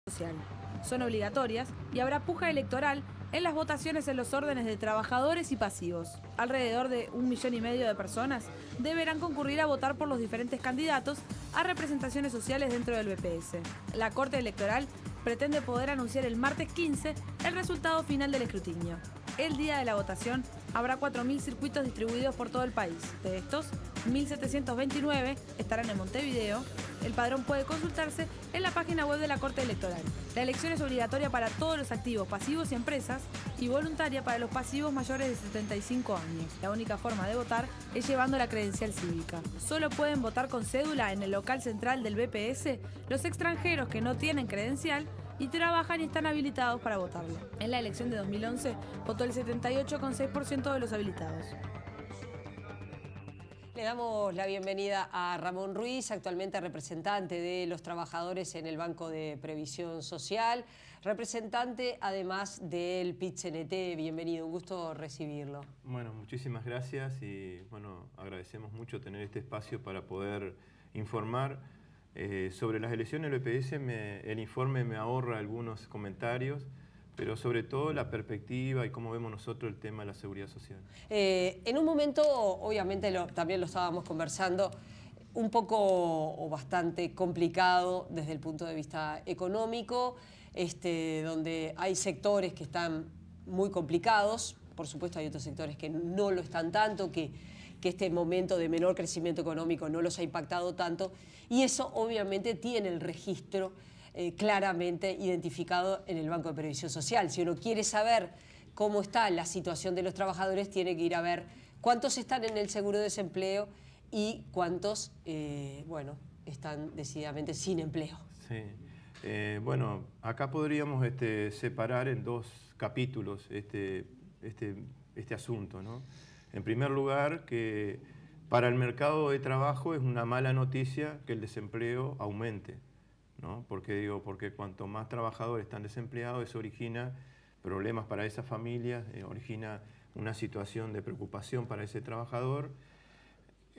social. Son obligatorias y habrá puja electoral en las votaciones en los órdenes de trabajadores y pasivos. Alrededor de 1,5 millones de personas deberán concurrir a votar por los diferentes candidatos a representaciones sociales dentro del BPS. La Corte Electoral pretende poder anunciar el martes 15 el resultado final del escrutinio. El día de la votación habrá 4.000 circuitos distribuidos por todo el país. De estos, 1.729 estarán en Montevideo. El padrón puede consultarse en la página web de la Corte Electoral. La elección es obligatoria para todos los activos, pasivos y empresas y voluntaria para los pasivos mayores de 75 años. La única forma de votar es llevando la credencial cívica. Solo pueden votar con cédula en el local central del BPS los extranjeros que no tienen credencial y trabajan y están habilitados para votarlo. En la elección de 2011 votó el 78,6% de los habilitados. Le damos la bienvenida a Ramón Ruiz, actualmente representante de los trabajadores en el Banco de Previsión Social, representante además del PIT-CNT. Bienvenido, un gusto recibirlo. Bueno, muchísimas gracias y bueno, agradecemos mucho tener este espacio para poder informar. Sobre las elecciones del BPS, el informe me ahorra algunos comentarios, pero sobre todo la perspectiva y cómo vemos nosotros el tema de la seguridad social. En un momento, obviamente también lo estábamos conversando, un poco o bastante complicado desde el punto de vista económico, donde hay sectores que están muy complicados, por supuesto hay otros sectores que no lo están tanto, que este momento de menor crecimiento económico no los ha impactado tanto, y eso obviamente tiene el registro claramente identificado en el Banco de Previsión Social. Si uno quiere saber cómo está la situación de los trabajadores, tiene que ir a ver cuántos están en el seguro de desempleo y cuántos, están decididamente sin empleo. Sí. Bueno, acá podríamos separar en dos capítulos este asunto, ¿no? En primer lugar, que para el mercado de trabajo es una mala noticia que el desempleo aumente, ¿no? Porque cuanto más trabajadores están desempleados, eso origina problemas para esas familias, origina una situación de preocupación para ese trabajador,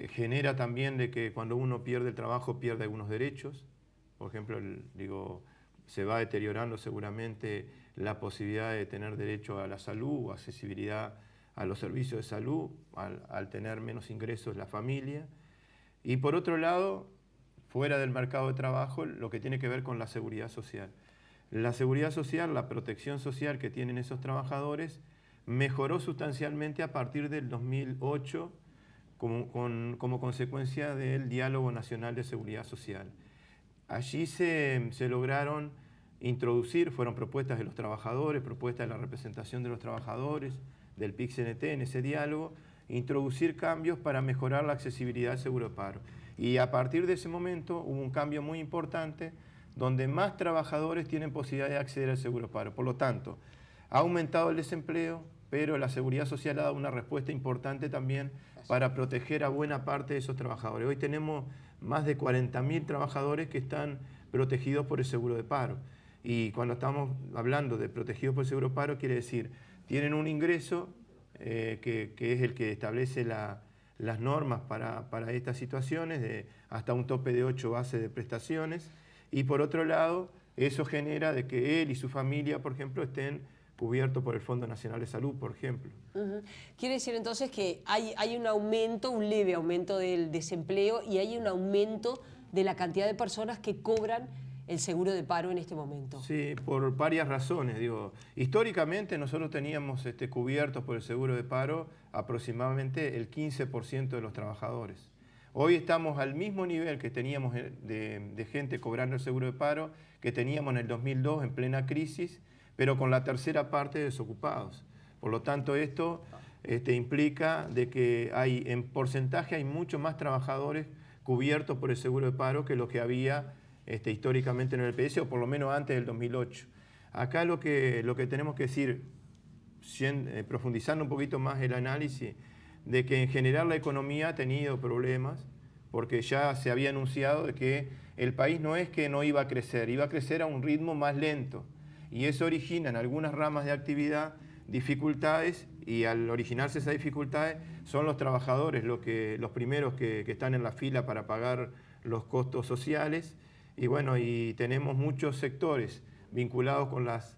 genera también de que cuando uno pierde el trabajo pierde algunos derechos. Por ejemplo, se va deteriorando seguramente la posibilidad de tener derecho a la salud o accesibilidad a los servicios de salud, al tener menos ingresos la familia. Y por otro lado, fuera del mercado de trabajo, lo que tiene que ver con la seguridad social. La seguridad social, la protección social que tienen esos trabajadores, mejoró sustancialmente a partir del 2008 como consecuencia del Diálogo Nacional de Seguridad Social. Allí se lograron introducir, fueron propuestas de los trabajadores, propuestas de la representación de los trabajadores, del PIT-CNT en ese diálogo, introducir cambios para mejorar la accesibilidad al seguro de paro. Y a partir de ese momento hubo un cambio muy importante donde más trabajadores tienen posibilidad de acceder al seguro de paro. Por lo tanto, ha aumentado el desempleo, pero la seguridad social ha dado una respuesta importante también para proteger a buena parte de esos trabajadores. Hoy tenemos más de 40.000 trabajadores que están protegidos por el seguro de paro. Y cuando estamos hablando de protegidos por el seguro de paro, quiere decir, tienen un ingreso que es el que establece las normas para estas situaciones, hasta un tope de 8 bases de prestaciones, y por otro lado, eso genera de que él y su familia, por ejemplo, estén cubiertos por el Fondo Nacional de Salud, por ejemplo. Quiere decir entonces que hay un aumento, un leve aumento del desempleo y hay un aumento de la cantidad de personas que cobran el seguro de paro en este momento. Sí, por varias razones. Históricamente nosotros teníamos cubiertos por el seguro de paro aproximadamente el 15% de los trabajadores. Hoy estamos al mismo nivel que teníamos de gente cobrando el seguro de paro que teníamos en el 2002 en plena crisis, pero con la tercera parte de desocupados. Por lo tanto, esto implica de que en porcentaje hay mucho más trabajadores cubiertos por el seguro de paro que lo que había históricamente en el BPS, o por lo menos antes del 2008. Acá lo que tenemos que decir, profundizando un poquito más el análisis, de que en general la economía ha tenido problemas, porque ya se había anunciado de que el país no es que no iba a crecer a un ritmo más lento, y eso origina en algunas ramas de actividad dificultades, y al originarse esas dificultades son los trabajadores los primeros que están en la fila para pagar los costos sociales. Y bueno, y tenemos muchos sectores vinculados con las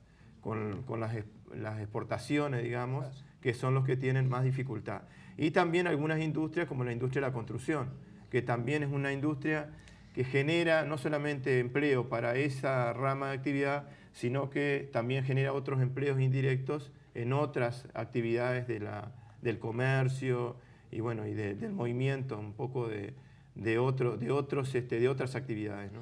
exportaciones, digamos, que son los que tienen más dificultad. Y también algunas industrias, como la industria de la construcción, que también es una industria que genera no solamente empleo para esa rama de actividad, sino que también genera otros empleos indirectos en otras actividades del comercio y, bueno, y del movimiento, un poco de otras actividades, ¿no?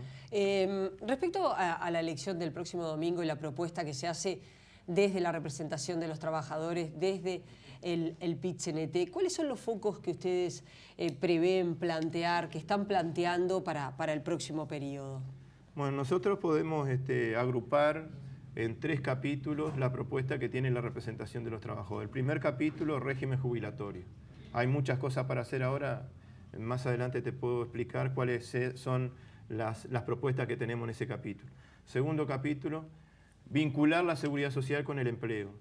Respecto a la elección del próximo domingo y la propuesta que se hace desde la representación de los trabajadores, desde el PIT-CNT, ¿cuáles son los focos que ustedes prevén plantear, que están planteando para el próximo periodo? Bueno, nosotros podemos agrupar en 3 capítulos la propuesta que tiene la representación de los trabajadores. El primer capítulo, régimen jubilatorio. Hay muchas cosas para hacer ahora. Más adelante te puedo explicar cuáles son las propuestas que tenemos en ese capítulo. Segundo capítulo, vincular la seguridad social con el empleo.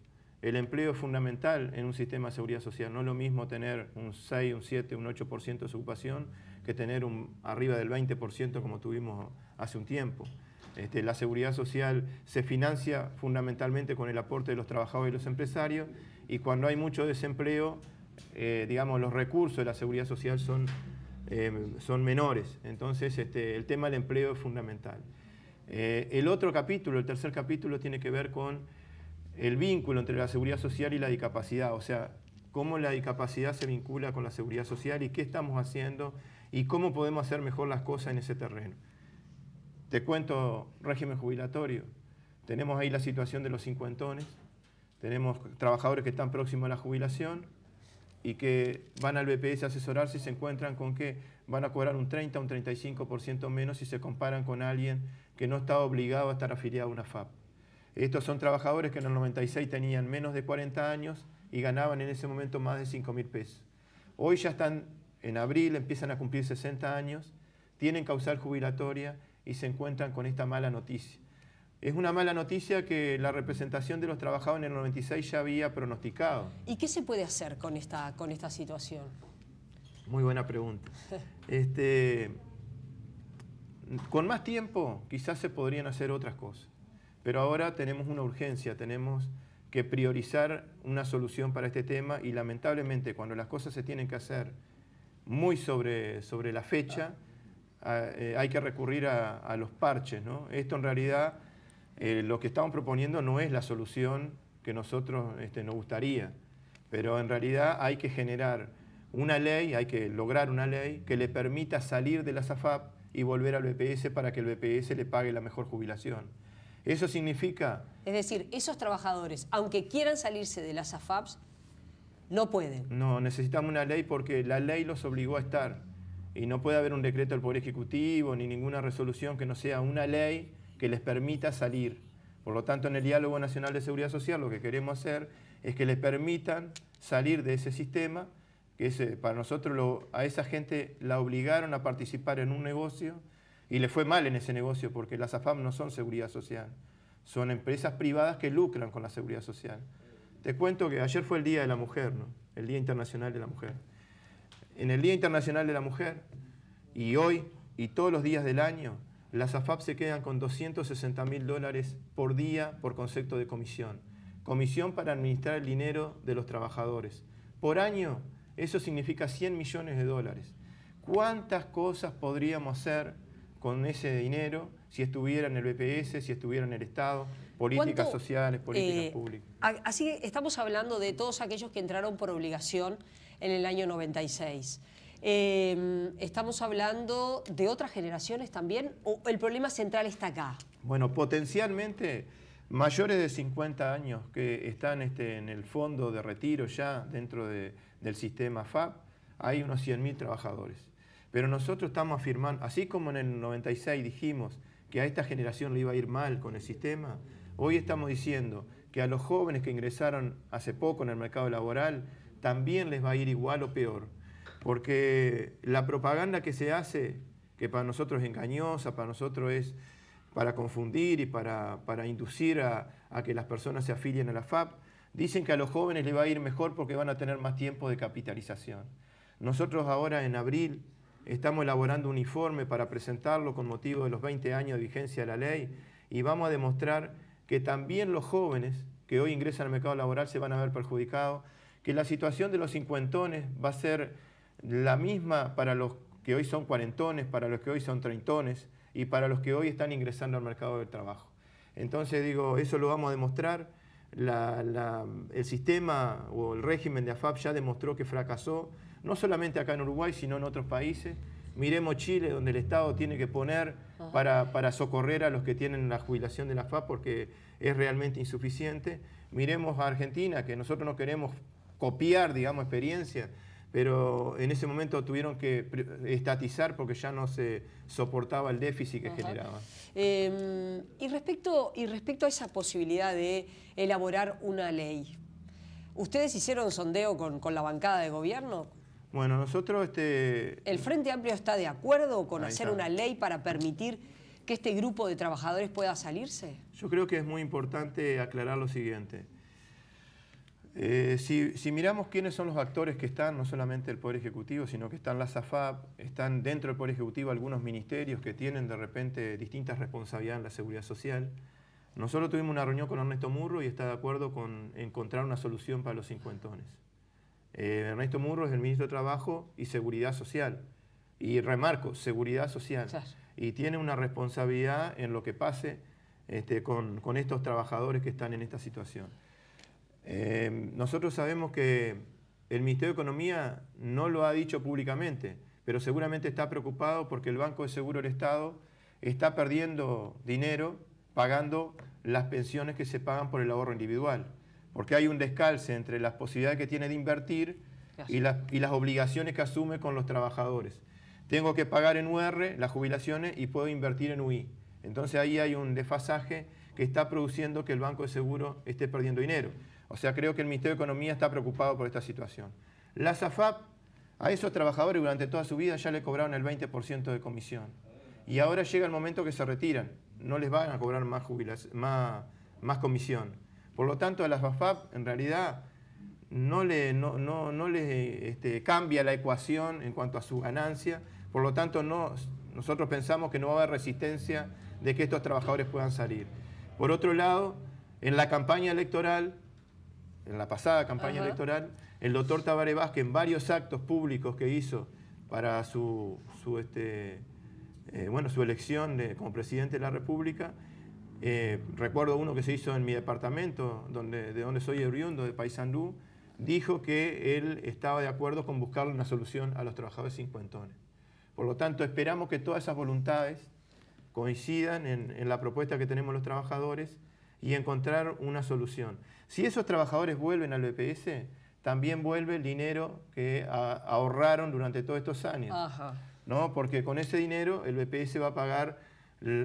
El empleo es fundamental en un sistema de seguridad social. No es lo mismo tener un 6, un 7, un 8% de ocupación que tener arriba del 20% como tuvimos hace un tiempo. La seguridad social se financia fundamentalmente con el aporte de los trabajadores y los empresarios, y cuando hay mucho desempleo, digamos, los recursos de la seguridad social son menores. Entonces, el tema del empleo es fundamental. El otro capítulo, el tercer capítulo, tiene que ver con el vínculo entre la seguridad social y la discapacidad, o sea, cómo la discapacidad se vincula con la seguridad social y qué estamos haciendo y cómo podemos hacer mejor las cosas en ese terreno. Te cuento régimen jubilatorio. Tenemos ahí la situación de los cincuentones, tenemos trabajadores que están próximos a la jubilación y que van al BPS a asesorarse y se encuentran con que van a cobrar un 30 o un 35% menos si se comparan con alguien que no está obligado a estar afiliado a una FAP. Estos son trabajadores que en el 96 tenían menos de 40 años y ganaban en ese momento más de 5.000 pesos. Hoy ya están en abril, empiezan a cumplir 60 años, tienen causal jubilatoria y se encuentran con esta mala noticia. Es una mala noticia que la representación de los trabajadores en el 96 ya había pronosticado. ¿Y qué se puede hacer con esta situación? Muy buena pregunta. Con más tiempo quizás se podrían hacer otras cosas, pero ahora tenemos una urgencia, tenemos que priorizar una solución para este tema y lamentablemente cuando las cosas se tienen que hacer muy sobre la fecha, hay que recurrir a los parches, ¿no? Esto en realidad, lo que estamos proponiendo no es la solución que nosotros nos gustaría, pero en realidad hay que generar una ley, hay que lograr una ley que le permita salir de la SAFAP y volver al BPS para que el BPS le pague la mejor jubilación. Eso significa... Es decir, esos trabajadores, aunque quieran salirse de las AFAPs, no pueden. No, necesitamos una ley porque la ley los obligó a estar. Y no puede haber un decreto del Poder Ejecutivo ni ninguna resolución que no sea una ley que les permita salir. Por lo tanto, en el Diálogo Nacional de Seguridad Social lo que queremos hacer es que les permitan salir de ese sistema, que para nosotros a esa gente la obligaron a participar en un negocio y le fue mal en ese negocio porque las AFAP no son seguridad social, son empresas privadas que lucran con la seguridad social. Te cuento que ayer fue el Día de la Mujer, ¿no? El Día Internacional de la Mujer. En el Día Internacional de la Mujer, y hoy, y todos los días del año, las AFAP se quedan con $260.000 por día por concepto de comisión. Comisión para administrar el dinero de los trabajadores. Por año, eso significa $100 millones. ¿Cuántas cosas podríamos hacer con ese dinero si estuviera en el BPS, si estuviera en el Estado? Políticas sociales, políticas públicas. Así estamos hablando de todos aquellos que entraron por obligación en el año 96. ¿Estamos hablando de otras generaciones también o el problema central está acá? Bueno, potencialmente mayores de 50 años que están en el fondo de retiro ya dentro del sistema FAP, hay unos 100.000 trabajadores. Pero nosotros estamos afirmando, así como en el 96 dijimos que a esta generación le iba a ir mal con el sistema, hoy estamos diciendo que a los jóvenes que ingresaron hace poco en el mercado laboral también les va a ir igual o peor. Porque la propaganda que se hace, que para nosotros es engañosa, para nosotros es para confundir y para inducir a que las personas se afilien a la FAP, dicen que a los jóvenes les va a ir mejor porque van a tener más tiempo de capitalización. Nosotros ahora en abril estamos elaborando un informe para presentarlo con motivo de los 20 años de vigencia de la ley y vamos a demostrar que también los jóvenes que hoy ingresan al mercado laboral se van a ver perjudicados, que la situación de los cincuentones va a ser la misma para los que hoy son cuarentones, para los que hoy son treintones y para los que hoy están ingresando al mercado del trabajo. Entonces digo, eso lo vamos a demostrar. El sistema o el régimen de AFAP ya demostró que fracasó, no solamente acá en Uruguay, sino en otros países. Miremos Chile, donde el Estado tiene que poner para socorrer a los que tienen la jubilación de la AFAP porque es realmente insuficiente. Miremos a Argentina, que nosotros no queremos copiar, digamos, experiencia, pero en ese momento tuvieron que estatizar porque ya no se soportaba el déficit que generaba. Y respecto a esa posibilidad de elaborar una ley, ¿ustedes hicieron sondeo con la bancada de gobierno? Bueno, nosotros... ¿El Frente Amplio está de acuerdo con hacer una ley para permitir que este grupo de trabajadores pueda salirse? Yo creo que es muy importante aclarar lo siguiente. Si miramos quiénes son los actores que están, no solamente el Poder Ejecutivo, sino que están las AFAP, están dentro del Poder Ejecutivo algunos ministerios que tienen de repente distintas responsabilidades en la seguridad social. Nosotros tuvimos una reunión con Ernesto Murro y está de acuerdo con encontrar una solución para los cincuentones. Ernesto Murro es el ministro de Trabajo y Seguridad Social. Y remarco, Seguridad Social. Claro. Y tiene una responsabilidad en lo que pase con estos trabajadores que están en esta situación. Nosotros sabemos que el Ministerio de Economía no lo ha dicho públicamente, pero seguramente está preocupado porque el Banco de Seguro del Estado está perdiendo dinero pagando las pensiones que se pagan por el ahorro individual, porque hay un descalce entre las posibilidades que tiene de invertir y las obligaciones que asume con los trabajadores. Tengo que pagar en UR las jubilaciones y puedo invertir en UI. Entonces ahí hay un desfasaje que está produciendo que el Banco de Seguro esté perdiendo dinero. O sea, creo que el Ministerio de Economía está preocupado por esta situación. Las AFAP, a esos trabajadores durante toda su vida ya le cobraron el 20% de comisión. Y ahora llega el momento que se retiran. No les van a cobrar más comisión. Por lo tanto, a las AFAP en realidad no les cambia la ecuación en cuanto a su ganancia. Por lo tanto, nosotros pensamos que no va a haber resistencia de que estos trabajadores puedan salir. Por otro lado, en la campaña electoral, en la pasada campaña electoral, el doctor Tabaré Vázquez, en varios actos públicos que hizo para su elección como presidente de la República, recuerdo uno que se hizo en mi departamento, de donde soy oriundo, de Paysandú, dijo que él estaba de acuerdo con buscar una solución a los trabajadores cincuentones. Por lo tanto, esperamos que todas esas voluntades coincidan en la propuesta que tenemos los trabajadores y encontrar una solución. Si esos trabajadores vuelven al BPS, también vuelve el dinero que ahorraron durante todos estos años. ¿No? Porque con ese dinero el BPS va a pagar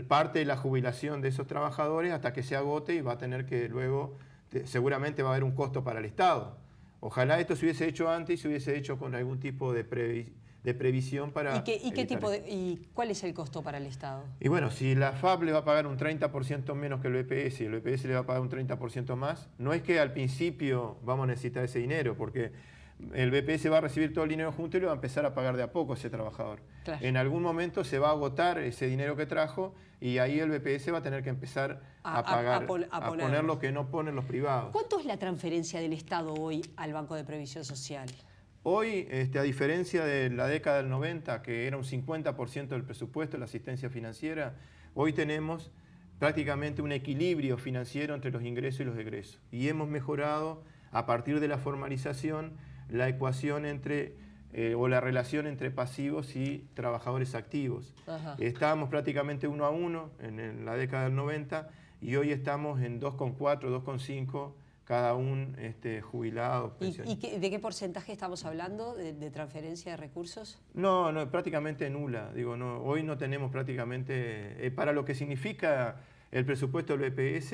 parte de la jubilación de esos trabajadores hasta que se agote y va a tener que luego, seguramente va a haber un costo para el Estado. Ojalá esto se hubiese hecho antes y se hubiese hecho con algún tipo de previsión para... ¿Y cuál es el costo para el Estado? Y bueno, si la FAP le va a pagar un 30% menos que el BPS y el BPS le va a pagar un 30% más, no es que al principio vamos a necesitar ese dinero, porque el BPS va a recibir todo el dinero junto y le va a empezar a pagar de a poco a ese trabajador. Claro. En algún momento se va a agotar ese dinero que trajo y ahí el BPS va a tener que empezar a poner lo que no ponen los privados. ¿Cuánto es la transferencia del Estado hoy al Banco de Previsión Social? Hoy, a diferencia de la década del 90, que era un 50% del presupuesto, la asistencia financiera, hoy tenemos prácticamente un equilibrio financiero entre los ingresos y los egresos. Y hemos mejorado, a partir de la formalización, la ecuación o la relación entre pasivos y trabajadores activos. Estábamos prácticamente 1 a 1 en la década del 90 y hoy estamos en 2,4, 2,5 cada un jubilado. ¿Y de qué porcentaje estamos hablando de transferencia de recursos? No, prácticamente nula. Digo, no, hoy no tenemos prácticamente, para lo que significa el presupuesto del BPS,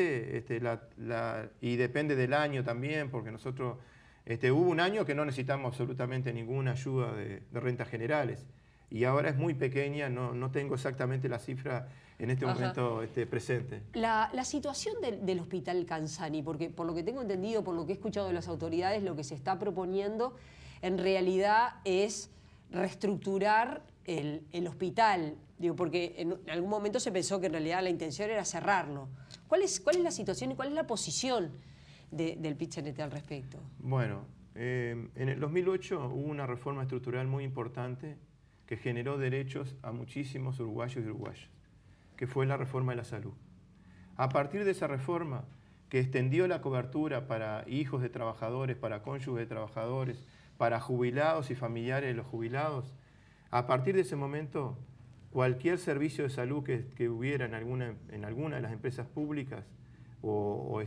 y depende del año también, porque nosotros, hubo un año que no necesitamos absolutamente ninguna ayuda de rentas generales, y ahora es muy pequeña, no tengo exactamente la cifra en este momento presente. La situación del Hospital Canzani, porque por lo que tengo entendido, por lo que he escuchado de las autoridades, lo que se está proponiendo en realidad es reestructurar el hospital? Digo, porque en algún momento se pensó que en realidad la intención era cerrarlo. ¿Cuál es la situación y cuál es la posición del PIT-CNT al respecto? Bueno, en el 2008 hubo una reforma estructural muy importante que generó derechos a muchísimos uruguayos y uruguayas, que fue la reforma de la salud. A partir de esa reforma, que extendió la cobertura para hijos de trabajadores, para cónyuges de trabajadores, para jubilados y familiares de los jubilados, a partir de ese momento, cualquier servicio de salud que hubiera en alguna de las empresas públicas o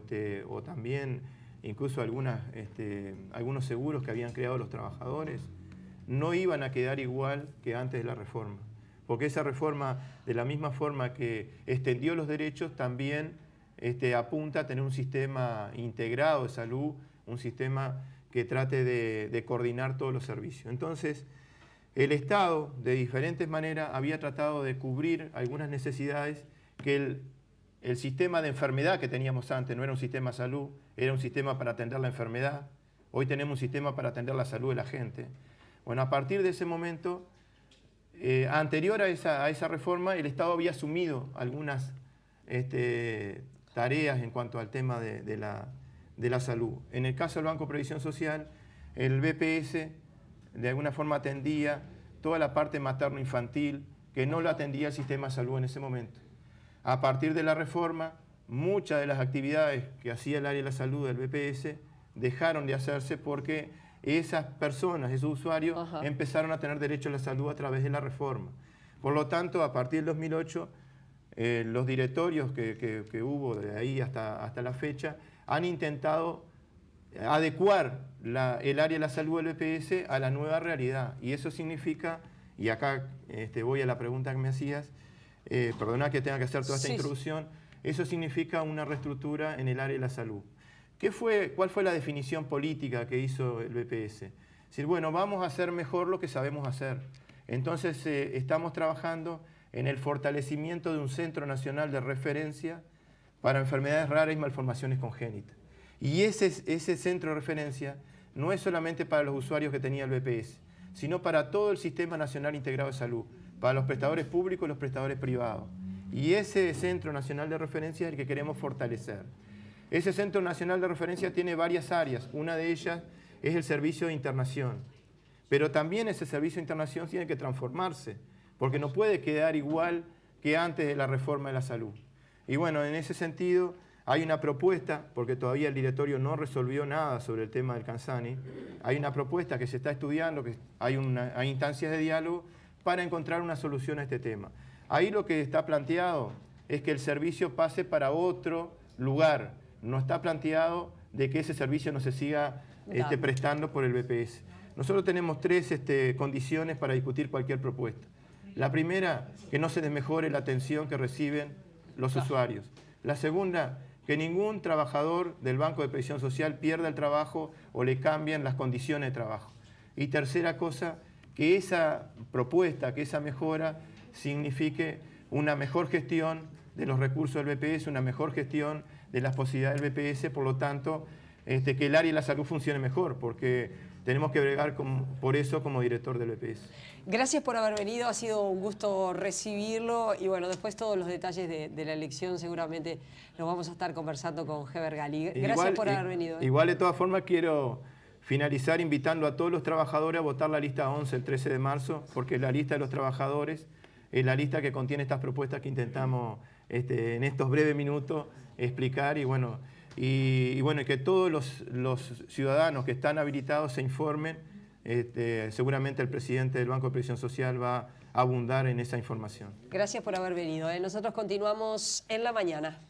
también incluso algunos seguros que habían creado los trabajadores, no iban a quedar igual que antes de la reforma. Porque esa reforma, de la misma forma que extendió los derechos, también apunta a tener un sistema integrado de salud, un sistema que trate de coordinar todos los servicios. Entonces, el Estado, de diferentes maneras, había tratado de cubrir algunas necesidades que el sistema de enfermedad que teníamos antes no era un sistema de salud, era un sistema para atender la enfermedad. Hoy tenemos un sistema para atender la salud de la gente. Bueno, a partir de ese momento, anterior a esa reforma, el Estado había asumido algunas tareas en cuanto al tema de la salud. En el caso del Banco de Previsión Social, el BPS de alguna forma atendía toda la parte materno-infantil que no lo atendía el sistema de salud en ese momento. A partir de la reforma, muchas de las actividades que hacía el área de la salud del BPS dejaron de hacerse porque esas personas, esos usuarios, empezaron a tener derecho a la salud a través de la reforma. Por lo tanto, a partir del 2008, los directorios que hubo de ahí hasta la fecha han intentado adecuar el área de la salud del BPS a la nueva realidad. Y eso significa, y acá voy a la pregunta que me hacías, perdona que tenga que hacer toda esta introducción, eso significa una reestructura en el área de la salud. ¿Cuál fue la definición política que hizo el BPS? Es decir, bueno, vamos a hacer mejor lo que sabemos hacer. Entonces estamos trabajando en el fortalecimiento de un Centro Nacional de Referencia para enfermedades raras y malformaciones congénitas. Y ese centro de referencia no es solamente para los usuarios que tenía el BPS, sino para todo el Sistema Nacional Integrado de Salud, para los prestadores públicos y los prestadores privados. Y ese Centro Nacional de Referencia es el que queremos fortalecer. Ese Centro Nacional de Referencia tiene varias áreas. Una de ellas es el servicio de internación. Pero también ese servicio de internación tiene que transformarse, porque no puede quedar igual que antes de la reforma de la salud. Y bueno, en ese sentido hay una propuesta, porque todavía el directorio no resolvió nada sobre el tema del Cansani, hay una propuesta que se está estudiando, que hay instancias de diálogo para encontrar una solución a este tema. Ahí lo que está planteado es que el servicio pase para otro lugar. No está planteado de que ese servicio no se siga prestando por el BPS. Nosotros tenemos tres condiciones para discutir cualquier propuesta. La primera, que no se desmejore la atención que reciben los usuarios. La segunda, que ningún trabajador del Banco de Previsión Social pierda el trabajo o le cambien las condiciones de trabajo. Y tercera cosa, que esa propuesta, que esa mejora signifique una mejor gestión de los recursos del BPS, una mejor gestión de las posibilidades del BPS, por lo tanto, que el área de la salud funcione mejor, porque tenemos que bregar por eso como director del BPS. Gracias por haber venido, ha sido un gusto recibirlo y bueno, después todos los detalles de la elección seguramente los vamos a estar conversando con Heber Gali. Gracias por haber venido. Igual de todas formas quiero finalizar invitando a todos los trabajadores a votar la lista 11 el 13 de marzo, porque la lista de los trabajadores es la lista que contiene estas propuestas que intentamos en estos breves minutos explicar y bueno, que todos los ciudadanos que están habilitados se informen. Seguramente el presidente del Banco de Previsión Social va a abundar en esa información. Gracias por haber venido. Nosotros continuamos en la mañana.